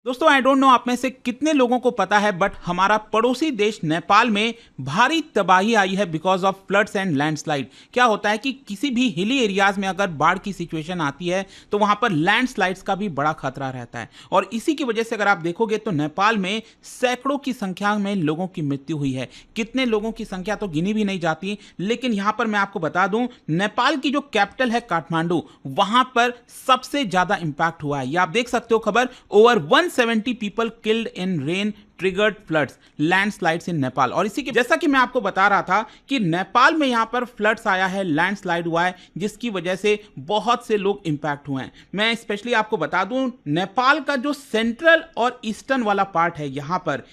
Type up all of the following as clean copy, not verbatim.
दोस्तों I don't know आप में से कितने लोगों को पता है बट हमारा पड़ोसी देश नेपाल में भारी तबाही आई है because of floods and landslide. क्या होता है कि किसी भी हिली एरियाज में अगर बाढ़ की सिचुएशन आती है तो वहां पर लैंडस्लाइड्स का भी बड़ा खतरा रहता है और इसी की वजह से अगर आप देखोगे तो नेपाल में सैकड़ों की संख्या में लोगों की मृत्यु हुई है। कितने लोगों की संख्या तो गिनी भी नहीं जाती, लेकिन यहां पर मैं आपको बता दूं नेपाल की जो कैपिटल है काठमांडू, वहां पर सबसे ज्यादा इंपैक्ट हुआ है। ये आप देख सकते हो खबर, over 170 people killed in rain triggered floods landslides in Nepal. और इसी के जैसा कि मैं आपको बता रहा था कि नेपाल में यहां पर फ्लड्स आया है, लैंडस्लाइड हुआ है, जिसकी वजह से बहुत से लोग इंपैक्ट हुए हैं। मैं स्पेशली आपको बता दूं नेपाल का जो सेंट्रल और ईस्टर्न वाला पार्ट है यहां पर,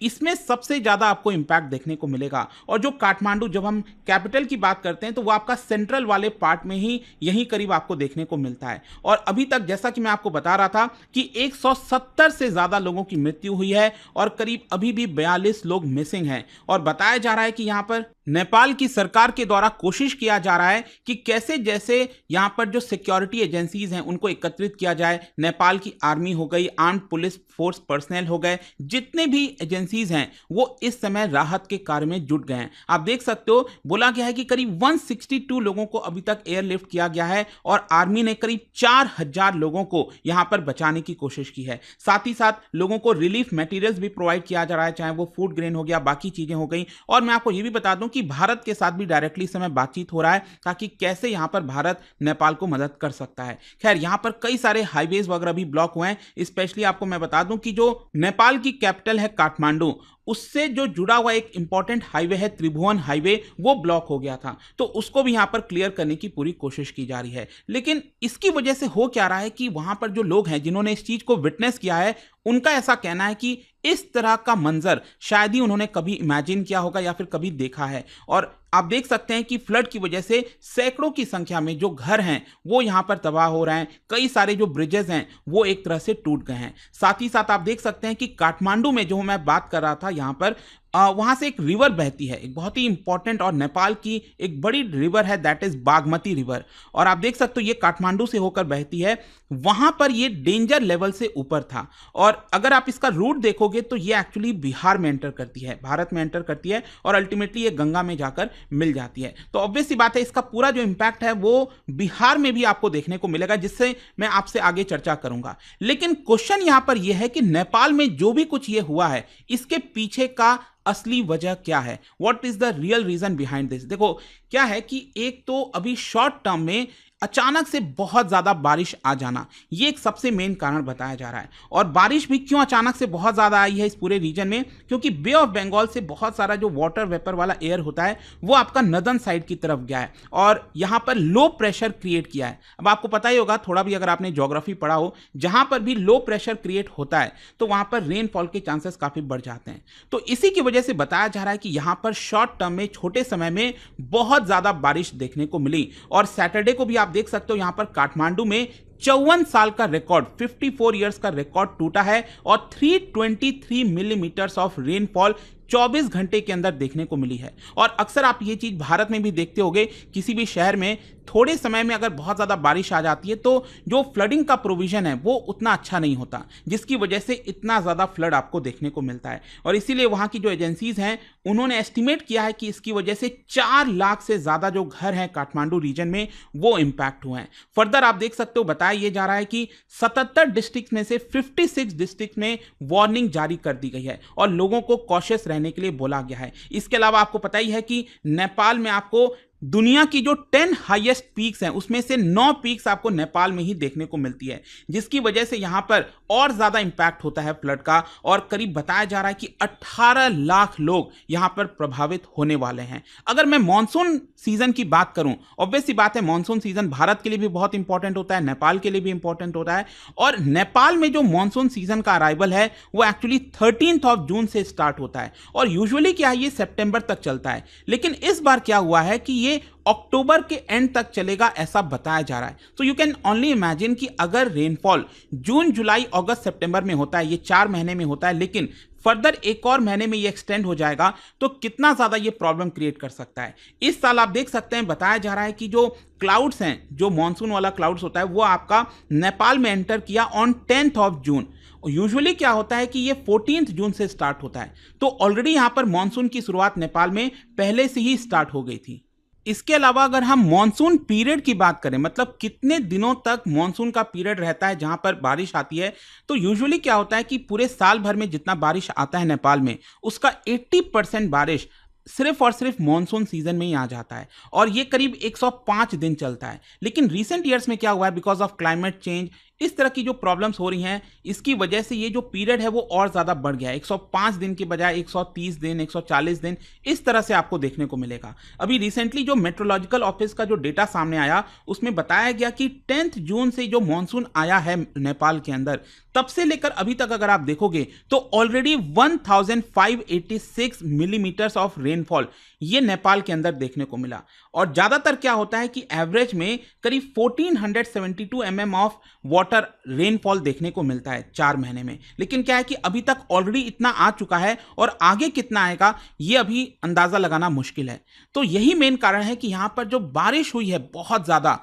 इसमें सबसे ज्यादा आपको इंपैक्ट देखने को मिलेगा। और जो काठमांडू, जब हम कैपिटल की बात करते हैं तो वो आपका सेंट्रल वाले पार्ट में ही यहीं करीब आपको देखने को मिलता है। और अभी तक जैसा कि मैं आपको बता रहा था कि 170 से ज्यादा लोगों की मृत्यु हुई है और करीब अभी भी 42 लोग मिसिंग हैं। और बताया जा रहा है कि यहां पर नेपाल की सरकार के द्वारा कोशिश किया जा रहा है कि कैसे जैसे यहां पर जो सिक्योरिटी एजेंसीज हैं उनको एकत्रित किया जाए। नेपाल की आर्मी हो गई, आर्म्ड पुलिस फोर्स पर्सनल हो गए, जितने भी एजेंसीज हैं वो इस समय राहत के कार्य में जुट गए हैं। आप देख सकते हो बोला गया है कि करीब 162 लोगों को अभी तक एयरलिफ्ट किया गया है और आर्मी ने करीब 4000 लोगों को यहां पर बचाने की कोशिश की है। साथ ही साथ लोगों को रिलीफ मटेरियल्स भी प्रोवाइड किया जा रहा है, चाहे वो फूड ग्रेन हो गया, बाकी चीजें हो गई। और मैं आपको यह भी बता दूं कि भारत के साथ भी डायरेक्टली इस समय बातचीत हो रहा है ताकि कैसे यहां पर भारत नेपाल को मदद कर सकता है। खैर यहां पर कई सारे हाईवेज वगैरह भी ब्लॉक हुए हैं। स्पेशली आपको मैं बता दूं कि जो नेपाल की कैपिटल है काठमांडू, उससे जो जुड़ा हुआ एक इंपॉर्टेंट हाईवे है त्रिभुवन हाईवे, वो ब्लॉक हो गया था, तो उसको भी यहां पर क्लियर करने की पूरी कोशिश की जा रही है। लेकिन इसकी वजह से हो क्या रहा है कि वहां पर जो लोग हैं जिन्होंने इस चीज को विटनेस किया है, उनका ऐसा कहना है कि इस तरह का मंजर शायद ही उन्होंने कभी इमेजिन किया होगा या फिर कभी देखा है। और आप देख सकते हैं कि फ्लड की वजह से सैकड़ों की संख्या में जो घर हैं वो यहां पर तबाह हो रहे हैं। कई सारे जो ब्रिजेस हैं वो एक तरह से टूट गए हैं। साथ ही साथ आप देख सकते हैं कि काठमांडू में जो मैं बात कर रहा था यहां पर वहां से एक रिवर बहती है, एक बहुत ही इंपॉर्टेंट और नेपाल की एक बड़ी रिवर है, दैट इज बागमती रिवर। और आप देख सकते हो ये काठमांडू से होकर बहती है। वहां पर ये डेंजर लेवल से ऊपर था और अगर आप इसका रूट देखोगे तो ये एक्चुअली बिहार में एंटर करती है, भारत में एंटर करती है और अल्टीमेटली ये गंगा में जाकर मिल जाती है। तो ऑब्वियस सी बात है इसका पूरा जो इंपैक्ट है वो बिहार में भी आपको देखने को मिलेगा, जिससे मैं आपसे आगे चर्चा करूंगा। लेकिन क्वेश्चन यहां पर यह है कि नेपाल में जो भी कुछ ये हुआ है इसके पीछे का असली वजह क्या है, what is the real reason behind this. देखो क्या है कि एक तो अभी शॉर्ट टर्म में अचानक से बहुत ज्यादा बारिश आ जाना, ये एक सबसे मेन कारण बताया जा रहा है। और बारिश भी क्यों अचानक से बहुत ज्यादा आई है इस पूरे रीजन में, क्योंकि बे ऑफ बंगाल से बहुत सारा जो वाटर वेपर वाला एयर होता है वो आपका नदन साइड की तरफ गया है और यहां पर लो प्रेशर क्रिएट किया है। अब आपको पता ही होगा थोड़ा भी अगर आपने ज्योग्राफी पढ़ा हो, जहां पर भी लो प्रेशर क्रिएट होता है तो वहां पर रेनफॉल के चांसेस काफी बढ़ जाते हैं। तो इसी की वजह से बताया जा रहा है कि यहां पर शॉर्ट टर्म में छोटे समय में बहुत ज्यादा बारिश देखने को मिली। और सैटरडे को भी आप देख सकते हो यहां पर काठमांडू में 54 साल का रिकॉर्ड, 54 इयर्स का रिकॉर्ड टूटा है और 323 मिलीमीटर्स ऑफ रेनफॉल 24 घंटे के अंदर देखने को मिली है। और अक्सर आप ये चीज भारत में भी देखते होंगे, किसी भी शहर में थोड़े समय में अगर बहुत ज्यादा बारिश आ जाती है तो जो फ्लडिंग का प्रोविजन है वो उतना अच्छा नहीं होता, जिसकी वजह से इतना ज्यादा फ्लड आपको देखने को मिलता है। और इसीलिए वहां की जो एजेंसीज हैं उन्होंने एस्टिमेट किया है कि इसकी वजह से 4 लाख से ज्यादा जो घर हैं काठमांडू रीजन में वो इंपैक्ट हुए हैं। फर्दर आप देख सकते हो बताया यह जा रहा है कि 77 डिस्ट्रिक्ट में से 56 डिस्ट्रिक्ट में वार्निंग जारी कर दी गई है और लोगों को कॉशियस रहने के लिए बोला गया है। इसके अलावा आपको पता ही है कि नेपाल में आपको दुनिया की जो 10 हाईएस्ट पीक्स हैं उसमें से 9 पीक्स आपको नेपाल में ही देखने को मिलती है, जिसकी वजह से यहां पर और ज्यादा इंपैक्ट होता है फ्लड का। और करीब बताया जा रहा है कि 18 लाख लोग यहां पर प्रभावित होने वाले हैं। अगर मैं मॉनसून सीजन की बात करूं, ऑब्वियस सी बात है मॉनसून सीजन भारत के लिए भी बहुत इंपॉर्टेंट होता है, नेपाल के लिए भी इंपॉर्टेंट होता है। और नेपाल में जो मॉनसून सीजन का अराइवल है वो एक्चुअली 13 जून से स्टार्ट होता है और यूजुअली क्या है ये सितंबर तक चलता है। लेकिन इस बार क्या हुआ है कि ये अक्टूबर के एंड तक चलेगा ऐसा बताया जा रहा है। तो यू कैन ओनली इमेजिन कि अगर रेनफॉल जून जुलाई अगस्त सितंबर में होता है, ये 4 महीने में होता है, लेकिन फर्दर एक और महीने में ये एक्सटेंड हो जाएगा तो कितना ज्यादा ये प्रॉब्लम क्रिएट कर सकता है। इस साल आप देख सकते हैं बताया जा रहा है कि जो क्लाउड्स हैं, जो मॉनसून वाला क्लाउड्स होता है वो आपका नेपाल में एंटर किया ऑन 10 जून यूजुअली क्या होता है कि ये 14 जून से स्टार्ट होता है, तो ऑलरेडी यहां पर मॉनसून की शुरुआत नेपाल में पहले से ही स्टार्ट हो गई थी। इसके अलावा अगर हम मॉनसून पीरियड की बात करें, मतलब कितने दिनों तक मॉनसून का पीरियड रहता है जहां पर बारिश आती है, तो यूजुअली क्या होता है कि पूरे साल भर में जितना बारिश आता है नेपाल में, उसका 80% बारिश सिर्फ और सिर्फ मॉनसून सीजन में ही आ जाता है, और ये करीब 105 दिन चलता है। लेकिन रिसेंट ईयर्स में क्या हुआ है, बिकॉज ऑफ क्लाइमेट चेंज, इस तरह की जो प्रॉब्लम्स हो रही हैं, इसकी वजह से ये जो पीरियड है वो और ज़्यादा बढ़ गया है। 105 दिन के बजाय 130 दिन, 140 दिन, इस तरह से आपको देखने को मिलेगा। अभी रिसेंटली जो मेट्रोलॉजिकल ऑफिस का जो डेटा सामने आया, उसमें बताया गया कि 10 जून से जो मॉनसून आया है नेपाल के अंदर, तब से लेकर अभी तक अगर आप देखोगे तो ऑलरेडी 1586 मिलीमीटर्स ऑफ रेनफॉल ये नेपाल के अंदर देखने को मिला। और ज़्यादातर क्या होता है कि एवरेज में करीब 1472 mm ऑफ वाटर रेनफॉल देखने को मिलता है 4 महीने में। लेकिन क्या है कि अभी तक ऑलरेडी इतना आ चुका है, और आगे कितना आएगा ये अभी अंदाज़ा लगाना मुश्किल है। तो यही मेन कारण है कि यहाँ पर जो बारिश हुई है बहुत ज़्यादा,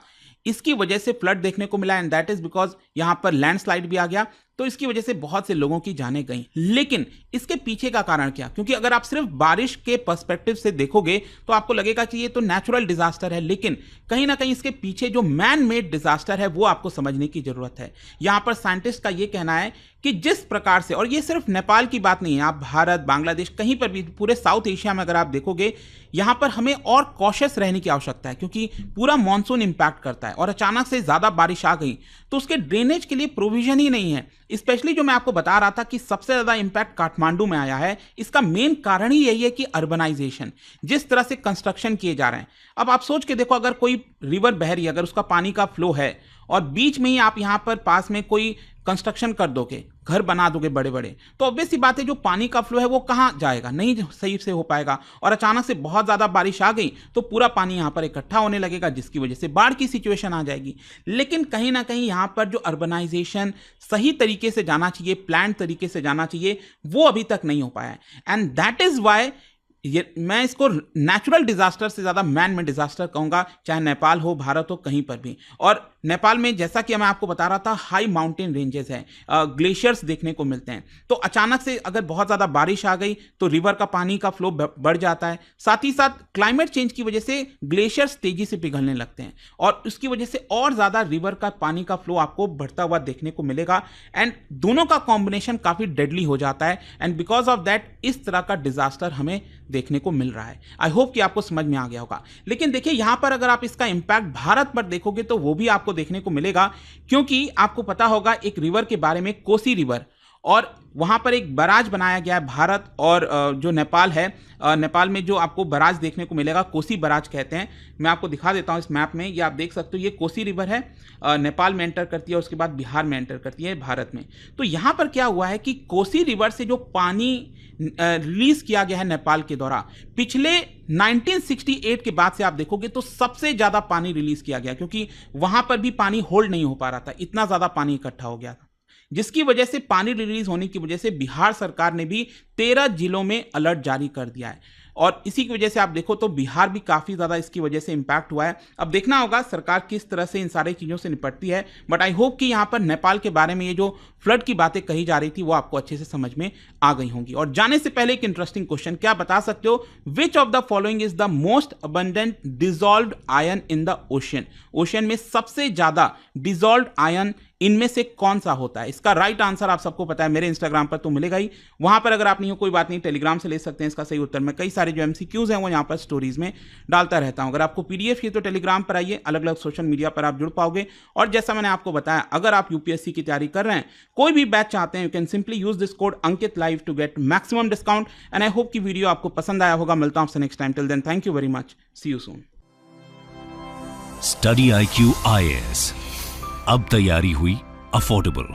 इसकी वजह से फ्लड देखने को मिला, एंड दैट इज बिकॉज यहाँ पर लैंडस्लाइड भी आ गया, तो इसकी वजह से बहुत से लोगों की जानें गई। लेकिन इसके पीछे का कारण क्या? क्योंकि अगर आप सिर्फ बारिश के पर्सपेक्टिव से देखोगे तो आपको लगेगा कि ये तो नेचुरल डिजास्टर है, लेकिन कहीं ना कहीं इसके पीछे जो मैन मेड डिजास्टर है वो आपको समझने की जरूरत है। यहां पर साइंटिस्ट का ये कहना है कि जिस प्रकार से, और ये सिर्फ नेपाल की बात नहीं है, आप भारत, बांग्लादेश, कहीं पर भी पूरे साउथ एशिया में अगर आप देखोगे, यहां पर हमें और कॉशियस रहने की आवश्यकता है, क्योंकि पूरा मॉनसून इंपैक्ट करता है और अचानक से ज्यादा बारिश आ गई तो उसके ड्रेनेज के लिए प्रोविजन ही नहीं है। स्पेशली जो मैं आपको बता रहा था कि सबसे ज्यादा इंपैक्ट काठमांडू में आया है, इसका मेन कारण ही यही है कि अर्बनाइजेशन, जिस तरह से कंस्ट्रक्शन किए जा रहे हैं। अब आप सोच के देखो, अगर कोई रिवर बह रही है, अगर उसका पानी का फ्लो है और बीच में ही आप यहां पर पास में कोई कंस्ट्रक्शन कर दोगे, घर बना दोगे बड़े बड़े, तो ऑब्वियस सी बात है जो पानी का फ्लो है वो कहां जाएगा, नहीं सही से हो पाएगा। और अचानक से बहुत ज्यादा बारिश आ गई तो पूरा पानी यहां पर इकट्ठा होने लगेगा, जिसकी वजह से बाढ़ की सिचुएशन आ जाएगी। लेकिन कहीं ना कहीं यहां पर जो अर्बनाइजेशन सही तरीके से जाना चाहिए, प्लान तरीके से जाना चाहिए, वो अभी तक नहीं हो पाया है। एंड दैट इज वाई मैं इसको नेचुरल डिजास्टर से ज्यादा मैन मेड डिजास्टर कहूंगा, चाहे नेपाल हो, भारत हो, कहीं पर भी। और नेपाल में जैसा कि मैं आपको बता रहा था, हाई माउंटेन रेंजेस हैं, ग्लेशियर्स देखने को मिलते हैं, तो अचानक से अगर बहुत ज्यादा बारिश आ गई तो रिवर का पानी का फ्लो बढ़ जाता है। साथ ही साथ क्लाइमेट चेंज की वजह से ग्लेशियर्स तेजी से पिघलने लगते हैं, और उसकी वजह से और ज्यादा रिवर का पानी का फ्लो आपको बढ़ता हुआ देखने को मिलेगा, एंड दोनों का कॉम्बिनेशन काफी डेडली हो जाता है। एंड बिकॉज ऑफ दैट इस तरह का डिजास्टर हमें देखने को मिल रहा है। आई होप कि आपको समझ में आ गया होगा। लेकिन देखिए, यहां पर अगर आप इसका इंपैक्ट भारत पर देखोगे तो वो भी आपको देखने को मिलेगा, क्योंकि आपको पता होगा एक रिवर के बारे में, कोसी रिवर, और वहां पर एक बराज बनाया गया है भारत और जो नेपाल है, नेपाल में जो आपको बराज देखने को मिलेगा, कोसी बराज कहते हैं। मैं आपको दिखा देता हूं इस मैप में, ये आप देख सकते हो, ये कोसी रिवर है, नेपाल में एंटर करती है, उसके बाद बिहार में एंटर करती है, भारत में। तो यहां पर क्या हुआ है कि कोसी रिवर से जो पानी रिलीज किया गया है नेपाल के द्वारा, पिछले 1968 के बाद से आप देखोगे तो सबसे ज्यादा पानी रिलीज किया गया, क्योंकि वहां पर भी पानी होल्ड नहीं हो पा रहा था, इतना ज्यादा पानी इकट्ठा हो गया था, जिसकी वजह से पानी रिलीज होने की वजह से बिहार सरकार ने भी 13 जिलों में अलर्ट जारी कर दिया है। और इसी की वजह से आप देखो तो बिहार भी काफी ज्यादा इसकी वजह से इंपैक्ट हुआ है। अब देखना होगा सरकार किस तरह से इन सारी चीजों से निपटती है, बट आई होप कि यहां पर नेपाल के बारे में ये जो फ्लड की बातें कही जा रही थी वो आपको अच्छे से समझ में आ गई होंगी। और जाने से पहले एक इंटरेस्टिंग क्वेश्चन, क्या बता सकते हो which of the following is the most abundant dissolved ion in the ocean? Ocean में सबसे ज्यादा डिसॉल्व्ड आयन इनमें से कौन सा होता है? इसका राइट आंसर आप सबको पता है, मेरे इंस्टाग्राम पर तो मिलेगा ही, वहां पर अगर आप नहीं हो कोई बात नहीं, टेलीग्राम से ले सकते हैं इसका सही उत्तर। मैं कई सारे जो एमसीक्यूज हैं वो यहां पर स्टोरीज में डालता रहता हूं। अगर आपको पीडीएफ चाहिए तो टेलीग्राम पर आइए, अलग अलग सोशल मीडिया पर आप जुड़ पाओगे। और जैसा मैंने आपको बताया, अगर आप यूपीएससी की तैयारी कर रहे हैं, कोई भी बैच चाहते हैं, you can simply use this code Ankit live to get maximum discount. And I hope कि वीडियो आपको पसंद आया होगा। मिलता हूं आपसे next time, till then thank you very much, see you soon. Study IQ IAS, अब तैयारी हुई अफोर्डेबल।